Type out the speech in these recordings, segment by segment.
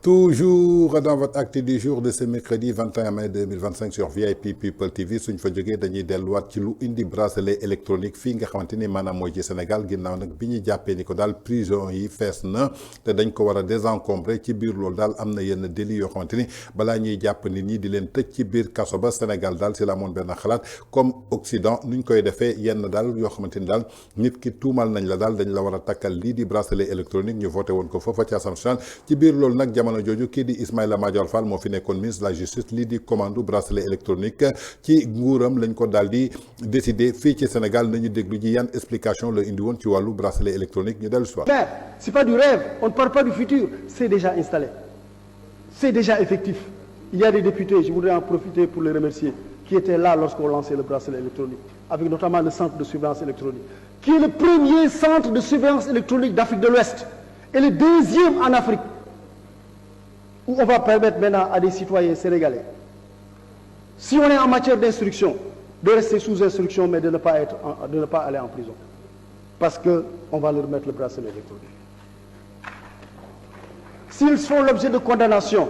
Toujours dans votre acte du jour de ce mercredi 21 mai 2025 sur VIP People TV suñ fa jógee dañuy delluwaat ci lu indi bracelet électronique fii nga xamante ni maanaam mooy ci Sénégal ginnaaw nag bi ñu jàppee ni ko daal prison yi fees na te dañ ko war a désencombrer ci biir loolu daal am na yenn délit yoo xamante ni balaa ñuy jàpp nit ñi di leen tëj ci biir kaso ba Sénégal daal si la amoon benn xalaat comme Occident nuñ koy defee yenn daal yoo xamante ni daal nit ki tuumal nañ la daal dañ la war a takkal lii di bracelet électronique ñu voté woon ko foofa ci Assemblée nationale ci biir loolu nag jamono jooju kii di Ismaïla Madior Fall moo fi nekkoon ministre de la justice lii di commande bracelet électronique ci nguuram lañ ko daal di décider fii ci Sénégal nañu déglu ji yan explication la indi woon ci wàllu bracelet électronique ñu dellu si waat. C'est pas du rêve, on ne parle pas du futur, c'est déjà installé, c'est déjà effectif. Il y a des députés, je voudrais en profiter pour les remercier, qui étaient là lorsqu'on lançait le bracelet électronique, avec notamment le centre de surveillance électronique, qui est le premier centre de surveillance électronique d'Afrique de l'Ouest et le deuxième en Afrique, où on va permettre maintenant à des citoyens sénégalais, si on est en matière d'instruction, de rester sous instruction, mais de ne pas aller en prison, parce qu'on va leur mettre le bracelet électronique. S'ils font l'objet de condamnation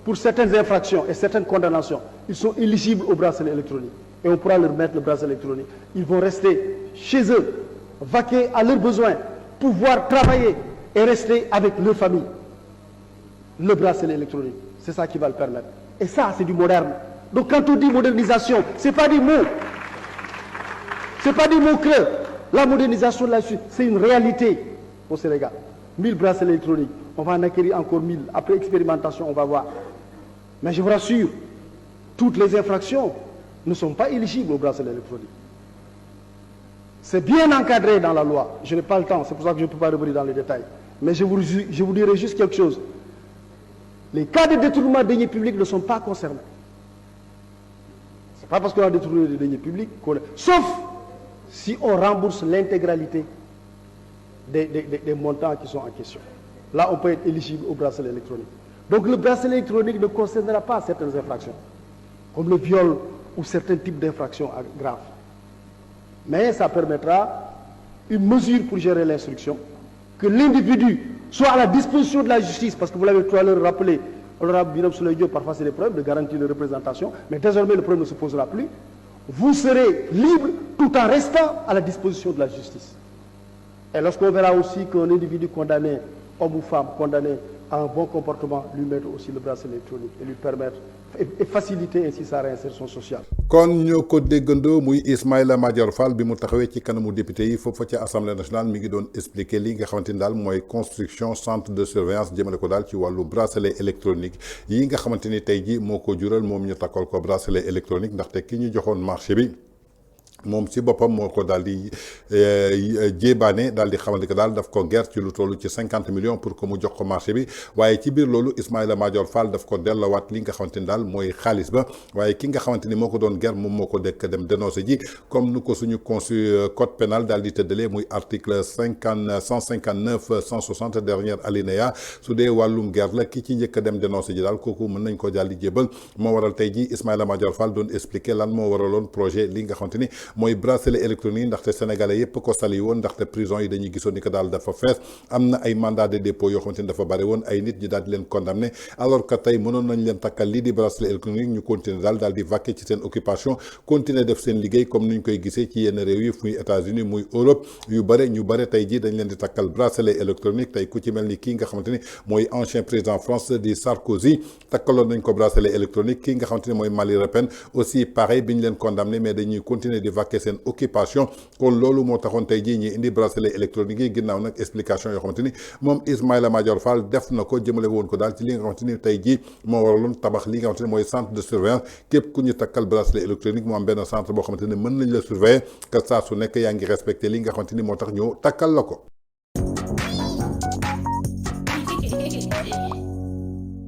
pour certaines infractions et certaines condamnations, ils sont éligibles au bracelet électronique et on pourra leur mettre le bracelet électronique. Ils vont rester chez eux, vaquer à leurs besoins, pouvoir travailler et rester avec leur famille. Le bracelet électronique, c'est ça qui va le permettre. Et ça, c'est du moderne. Donc quand on dit modernisation, ce n'est pas des mots. Ce n'est pas des mots creux. La modernisation de la justice, c'est une réalité au Sénégal. 1000 bracelets électroniques, on va en acquérir encore 1000. Après expérimentation, on va voir. Mais je vous rassure, toutes les infractions ne sont pas éligibles au bracelet électronique. C'est bien encadré dans la loi. Je n'ai pas le temps, c'est pour ça que je ne peux pas revenir dans les détails. Mais je vous dirai juste quelque chose. Les cas de détournement de deniers publics ne sont pas concernés. Ce n'est pas parce qu'on a détourné des deniers publics sauf si on rembourse l'intégralité des montants qui sont en question. Là, on peut être éligible au bracelet électronique. Donc le bracelet électronique ne concernera pas certaines infractions, comme le viol ou certains types d'infractions graves. Mais ça permettra une mesure pour gérer l'instruction, que l'individu soit à la disposition de la justice, parce que vous l'avez tout à l'heure rappelé, honorable Birame Souleye Diop, parfois c'est des problèmes de garantie de représentation, mais désormais le problème ne se posera plus. Vous serez libre tout en restant à la disposition de la justice. Et lorsqu'on verra aussi qu'un individu condamné, homme ou femme condamné à un bon comportement, lui mettre aussi le bracelet électronique et lui permettre et faciliter ainsi sa réinsertion sociale. kon ñoo ko déggandoo muy Ismaïla Madior Fall bi mu taxawee ci kanamu député yi foofu ci assemblée nationale mi ngi doon expliquer li nga xamante ni daal mooy construction centre de surveillance jëmale ko daal ci wàllu bracelet électronique yi nga xamante ni tey ji moo ko jural moom ñu takkal ko bracelet électronique ndaxte ki ñu joxoon marché bi. moom si boppam moo ko daal di jéebaane daal di xamante que daal daf ko ger ci lu toll ci 50 millions pour que mu jox ko marché bi waaye ci biir loolu Ismaïla Madior Fall daf ko delloowaat li nga xamante ni daal mooy xaalis ba waaye ki nga xamante ni moo ko doon ger moom moo ko dekk dem dénoncé ji comme nu ko suñu code pénal daal di tëddalee muy article 159 160 dernier alinéa su dee wàllum ger la ki ci njëkk a dem dénoncé ji daal kooku mën nañ ko daal di jébal moo waral tey ji Ismaïla Madior Fall doon expliquer lan moo waraloon projet li nga xamante ni mooy bracelet électronique ndaxte sénégalais yépp ko sali woon ndaxte prison yi dañuy gisoon ni que daal dafa fees am na ay mandat de dépôt yoo xamante ni dafa bari woon ay nit ñi daal di leen condamné alors que tey mënoon nañ leen takkal lii di bracelet électronique ñu continuer daal di vaquer ci seen occupation continuer def seen liggéey comme ni ñu koy gisee ci yenn réew yi muy États-Unis muy Europe yu bare ñu bare tey jii dañ leen di takkal bracelet électronique tey ku ci mel ni kii nga xamante ni mooy ancien président France di Sarkozy takkaloon nañ ko bracelet électronique kii nga xamante ni mooy Marine Le Pen aussi pareil bi ñu leen condamné mais dañuy continuer di vaquer seen occupation kon loolu moo taxoon tey jii ñi indi bracelet électronique yi ginnaaw nag explication yoo xamante ni moom Ismaïla Madior Fall def na ko jëmale woon ko daal ci li nga xamante ni tey jii moo waraloon tabax li nga xamante ni mooy centre de surveillance képp ku ñu takkal bracelet électronique mu am benn centre boo xamante ni mën nañ la surveiller que saa su nekk yaa ngi respecté li nga xamante ni moo tax ñu takkal la ko.